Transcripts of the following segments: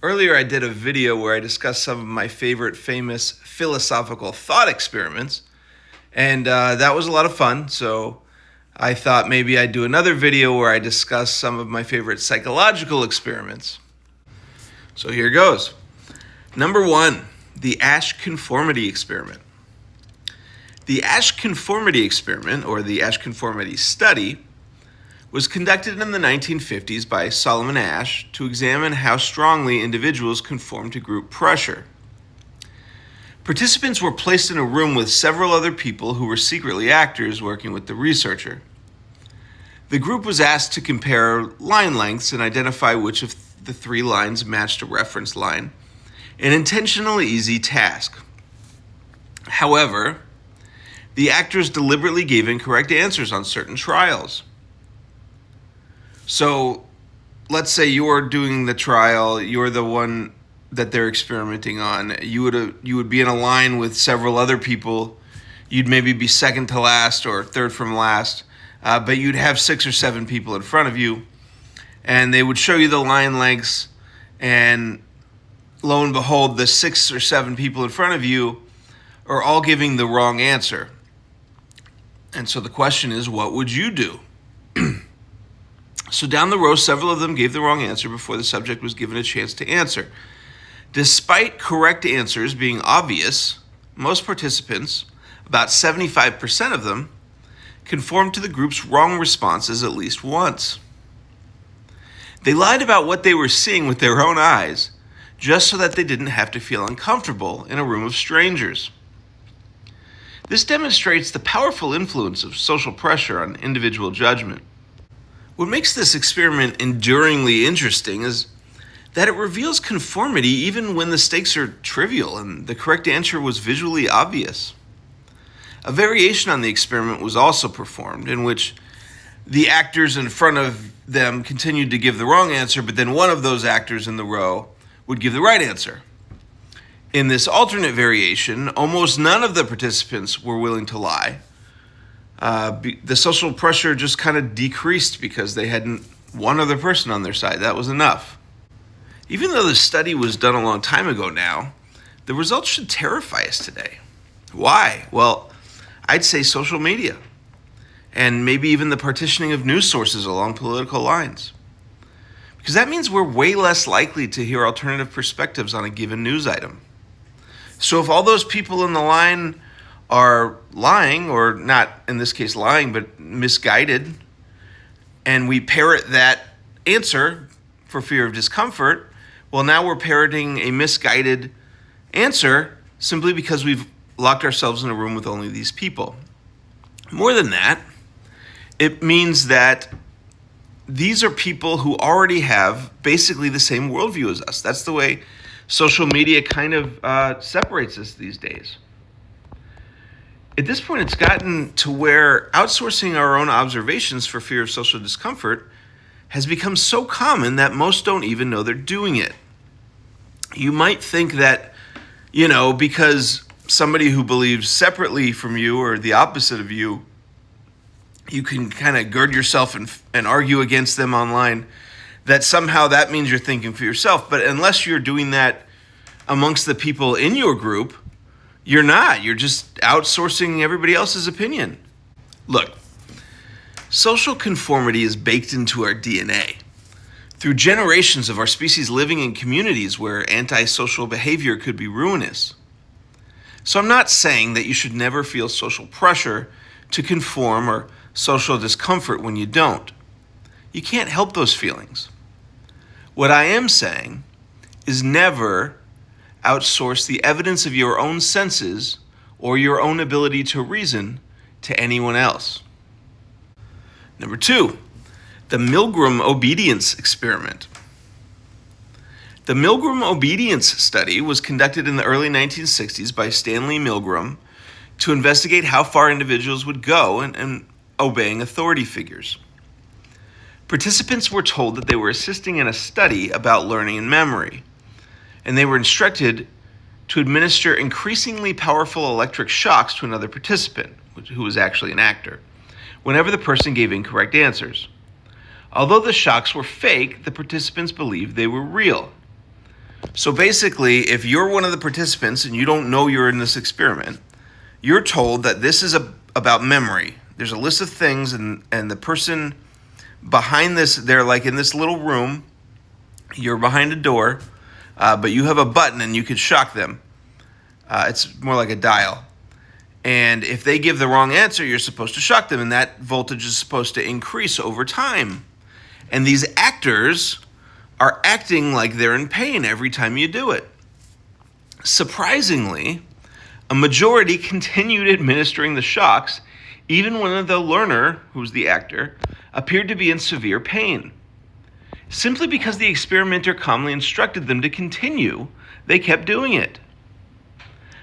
Earlier, I did a video where I discussed some of my favorite famous philosophical thought experiments, and that was a lot of fun. So I thought maybe I'd do another video where I discuss some of my favorite psychological experiments. So here goes. Number 1, the Asch conformity experiment. The Asch conformity experiment, or the Asch conformity study, was conducted in the 1950s by Solomon Asch to examine how strongly individuals conform to group pressure. Participants were placed in a room with several other people who were secretly actors working with the researcher. The group was asked to compare line lengths and identify which of the 3 lines matched a reference line, an intentionally easy task. However, the actors deliberately gave incorrect answers on certain trials. So let's say you're doing the trial, you're the one that they're experimenting on. You would be in a line with several other people. You'd maybe be second to last or third from last, but you'd have 6 or 7 people in front of you, and they would show you the line lengths, and lo and behold, the 6 or 7 people in front of you are all giving the wrong answer. And so the question is, what would you do? So down the row, several of them gave the wrong answer before the subject was given a chance to answer. Despite correct answers being obvious, most participants, about 75% of them, conformed to the group's wrong responses at least once. They lied about what they were seeing with their own eyes, just so that they didn't have to feel uncomfortable in a room of strangers. This demonstrates the powerful influence of social pressure on individual judgment. What makes this experiment enduringly interesting is that it reveals conformity even when the stakes are trivial and the correct answer was visually obvious. A variation on the experiment was also performed in which the actors in front of them continued to give the wrong answer, but then one of those actors in the row would give the right answer. In this alternate variation, almost none of the participants were willing to lie. The social pressure just kind of decreased because they had one other person on their side. That was enough. Even though the study was done a long time ago now, the results should terrify us today. Why? Well, I'd say social media, and maybe even the partitioning of news sources along political lines. Because that means we're way less likely to hear alternative perspectives on a given news item. So if all those people in the line are lying, or not in this case lying, but misguided, and we parrot that answer for fear of discomfort, well, now we're parroting a misguided answer simply because we've locked ourselves in a room with only these people. More than that, it means that these are people who already have basically the same worldview as us. That's the way social media kind of separates us these days. At this point, it's gotten to where outsourcing our own observations for fear of social discomfort has become so common that most don't even know they're doing it. You might think that, because somebody who believes separately from you or the opposite of you, you can kind of gird yourself and argue against them online, that somehow that means you're thinking for yourself. But unless you're doing that amongst the people in your group, you're not. You're just outsourcing everybody else's opinion. Look, social conformity is baked into our DNA. Through generations of our species living in communities where antisocial behavior could be ruinous. So I'm not saying that you should never feel social pressure to conform or social discomfort when you don't. You can't help those feelings. What I am saying is never outsource the evidence of your own senses or your own ability to reason to anyone else. Number 2, the Milgram obedience experiment. The Milgram obedience study was conducted in the early 1960s by Stanley Milgram to investigate how far individuals would go in obeying authority figures. Participants were told that they were assisting in a study about learning and memory, and they were instructed to administer increasingly powerful electric shocks to another participant, who was actually an actor, whenever the person gave incorrect answers. Although the shocks were fake, the participants believed they were real. So basically, if you're one of the participants and you don't know you're in this experiment, you're told that this is about memory. There's a list of things, and the person behind this, they're like in this little room. You're behind a door, but you have a button and you could shock them. It's more like a dial. And if they give the wrong answer, you're supposed to shock them, and that voltage is supposed to increase over time. And these actors are acting like they're in pain every time you do it. Surprisingly, a majority continued administering the shocks even when the learner, who's the actor, appeared to be in severe pain. Simply because the experimenter calmly instructed them to continue, they kept doing it.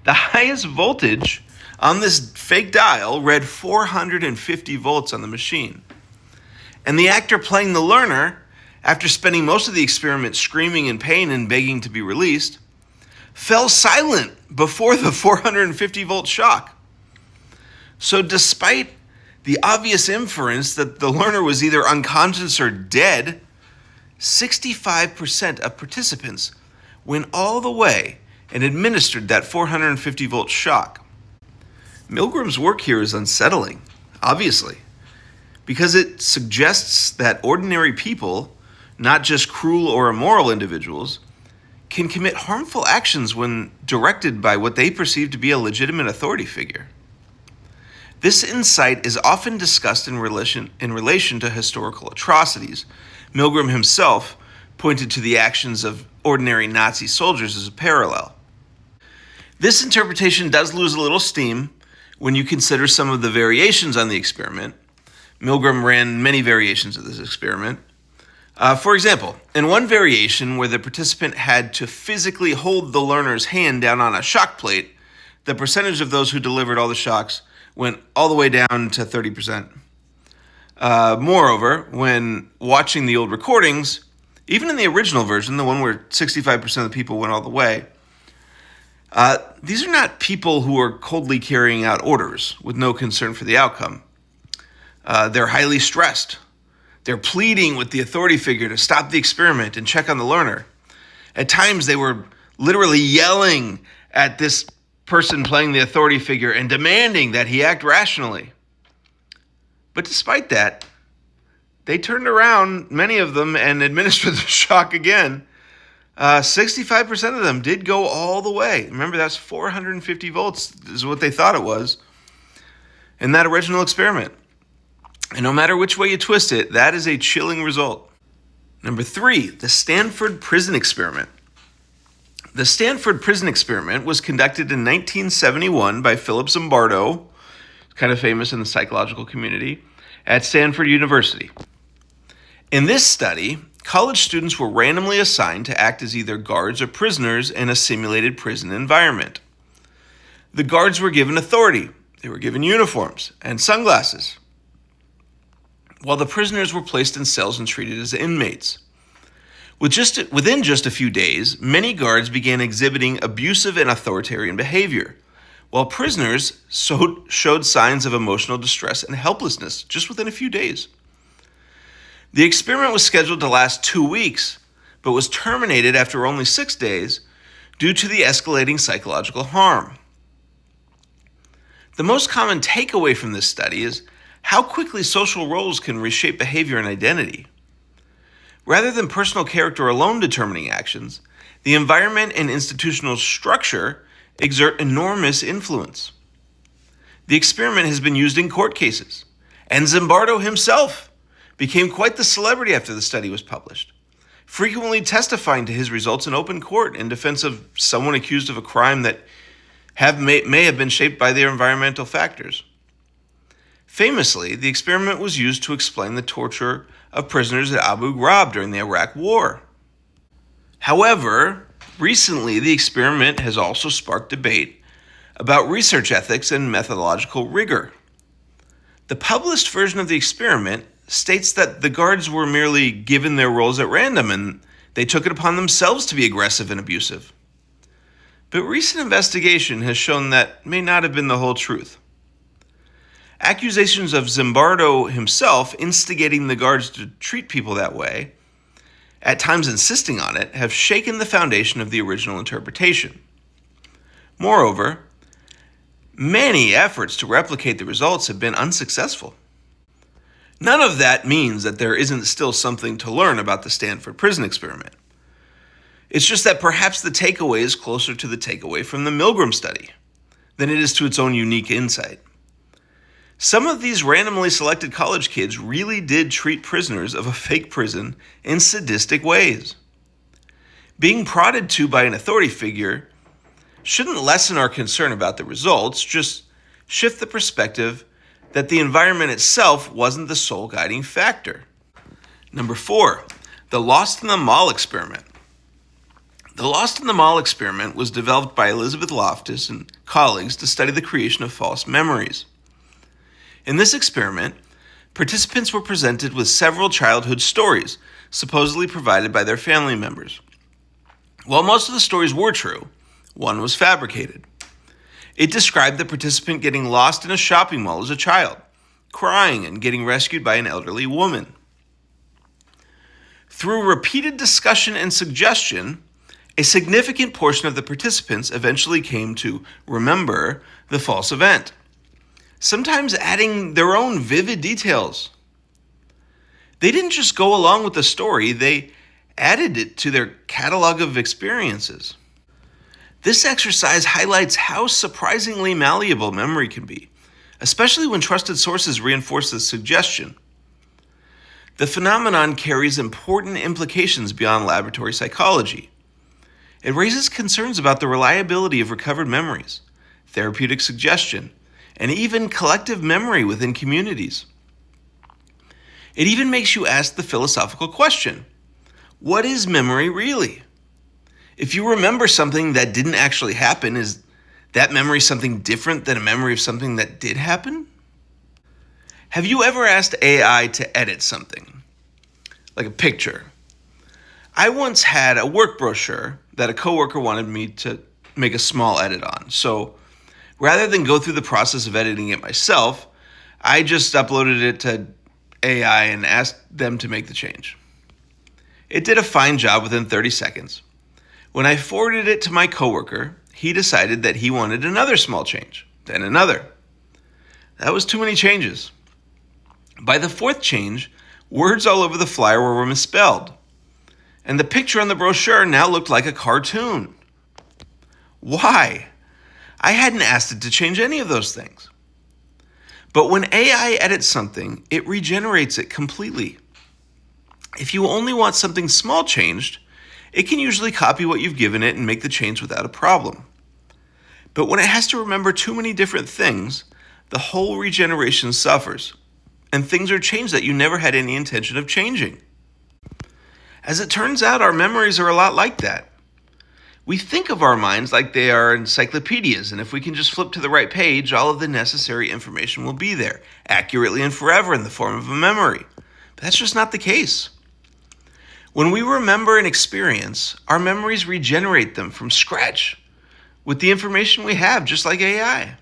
The highest voltage on this fake dial read 450 volts on the machine. And the actor playing the learner, after spending most of the experiment screaming in pain and begging to be released, fell silent before the 450 volt shock. So despite the obvious inference that the learner was either unconscious or dead, 65% of participants went all the way and administered that 450 volt shock. Milgram's work here is unsettling, obviously, because it suggests that ordinary people, not just cruel or immoral individuals, can commit harmful actions when directed by what they perceive to be a legitimate authority figure. This insight is often discussed in relation to historical atrocities. Milgram himself pointed to the actions of ordinary Nazi soldiers as a parallel. This interpretation does lose a little steam when you consider some of the variations on the experiment. Milgram ran many variations of this experiment. For example, in one variation where the participant had to physically hold the learner's hand down on a shock plate, the percentage of those who delivered all the shocks went all the way down to 30%. Moreover, when watching the old recordings, even in the original version, the one where 65% of the people went all the way, these are not people who are coldly carrying out orders with no concern for the outcome. They're highly stressed. They're pleading with the authority figure to stop the experiment and check on the learner. At times, they were literally yelling at this person playing the authority figure and demanding that he act rationally. But despite that, they turned around, many of them, and administered the shock again. 65% of them did go all the way. Remember, that's 450 volts is what they thought it was in that original experiment. And no matter which way you twist it, that is a chilling result. Number 3, the Stanford Prison Experiment. The Stanford Prison Experiment was conducted in 1971 by Philip Zimbardo, kind of famous in the psychological community, at Stanford University. In this study, college students were randomly assigned to act as either guards or prisoners in a simulated prison environment. The guards were given authority. They were given uniforms and sunglasses, while the prisoners were placed in cells and treated as inmates. Within just a few days, many guards began exhibiting abusive and authoritarian behavior, while prisoners showed signs of emotional distress and helplessness just within a few days. The experiment was scheduled to last 2 weeks, but was terminated after only 6 days due to the escalating psychological harm. The most common takeaway from this study is how quickly social roles can reshape behavior and identity. Rather than personal character alone determining actions, the environment and institutional structure exert enormous influence. The experiment has been used in court cases, and Zimbardo himself became quite the celebrity after the study was published, frequently testifying to his results in open court in defense of someone accused of a crime that may have been shaped by their environmental factors. Famously, the experiment was used to explain the torture of prisoners at Abu Ghraib during the Iraq War. However, recently the experiment has also sparked debate about research ethics and methodological rigor. The published version of the experiment states that the guards were merely given their roles at random and they took it upon themselves to be aggressive and abusive. But recent investigation has shown that may not have been the whole truth. Accusations of Zimbardo himself instigating the guards to treat people that way, at times insisting on it, have shaken the foundation of the original interpretation. Moreover, many efforts to replicate the results have been unsuccessful. None of that means that there isn't still something to learn about the Stanford Prison Experiment. It's just that perhaps the takeaway is closer to the takeaway from the Milgram study than it is to its own unique insight. Some of these randomly selected college kids really did treat prisoners of a fake prison in sadistic ways. Being prodded to by an authority figure shouldn't lessen our concern about the results, just shift the perspective that the environment itself wasn't the sole guiding factor. Number 4, the Lost in the Mall experiment. The Lost in the Mall experiment was developed by Elizabeth Loftus and colleagues to study the creation of false memories. In this experiment, participants were presented with several childhood stories, supposedly provided by their family members. While most of the stories were true, one was fabricated. It described the participant getting lost in a shopping mall as a child, crying and getting rescued by an elderly woman. Through repeated discussion and suggestion, a significant portion of the participants eventually came to remember the false event, sometimes adding their own vivid details. They didn't just go along with the story, they added it to their catalog of experiences. This exercise highlights how surprisingly malleable memory can be, especially when trusted sources reinforce the suggestion. The phenomenon carries important implications beyond laboratory psychology. It raises concerns about the reliability of recovered memories, therapeutic suggestion, and even collective memory within communities. It even makes you ask the philosophical question, what is memory really? If you remember something that didn't actually happen, is that memory something different than a memory of something that did happen? Have you ever asked AI to edit something, like a picture? I once had a work brochure that a coworker wanted me to make a small edit on. So rather than go through the process of editing it myself, I just uploaded it to AI and asked them to make the change. It did a fine job within 30 seconds. When I forwarded it to my coworker, he decided that he wanted another small change, then another. That was too many changes. By the 4th change, words all over the flyer were misspelled, and the picture on the brochure now looked like a cartoon. Why? I hadn't asked it to change any of those things. But when AI edits something, it regenerates it completely. If you only want something small changed, it can usually copy what you've given it and make the change without a problem. But when it has to remember too many different things, the whole regeneration suffers, and things are changed that you never had any intention of changing. As it turns out, our memories are a lot like that. We think of our minds like they are encyclopedias, and if we can just flip to the right page, all of the necessary information will be there, accurately and forever in the form of a memory. But that's just not the case. When we remember an experience, our memories regenerate them from scratch with the information we have, just like AI.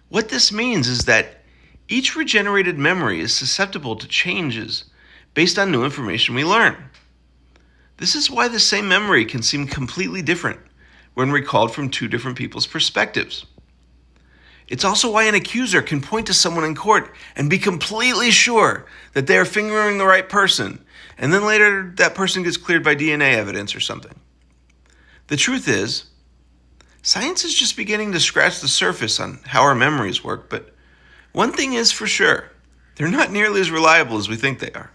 What this means is that each regenerated memory is susceptible to changes based on new information we learn. This is why the same memory can seem completely different when recalled from two different people's perspectives. It's also why an accuser can point to someone in court and be completely sure that they are fingering the right person, and then later that person gets cleared by DNA evidence or something. The truth is, science is just beginning to scratch the surface on how our memories work, but one thing is for sure, they're not nearly as reliable as we think they are.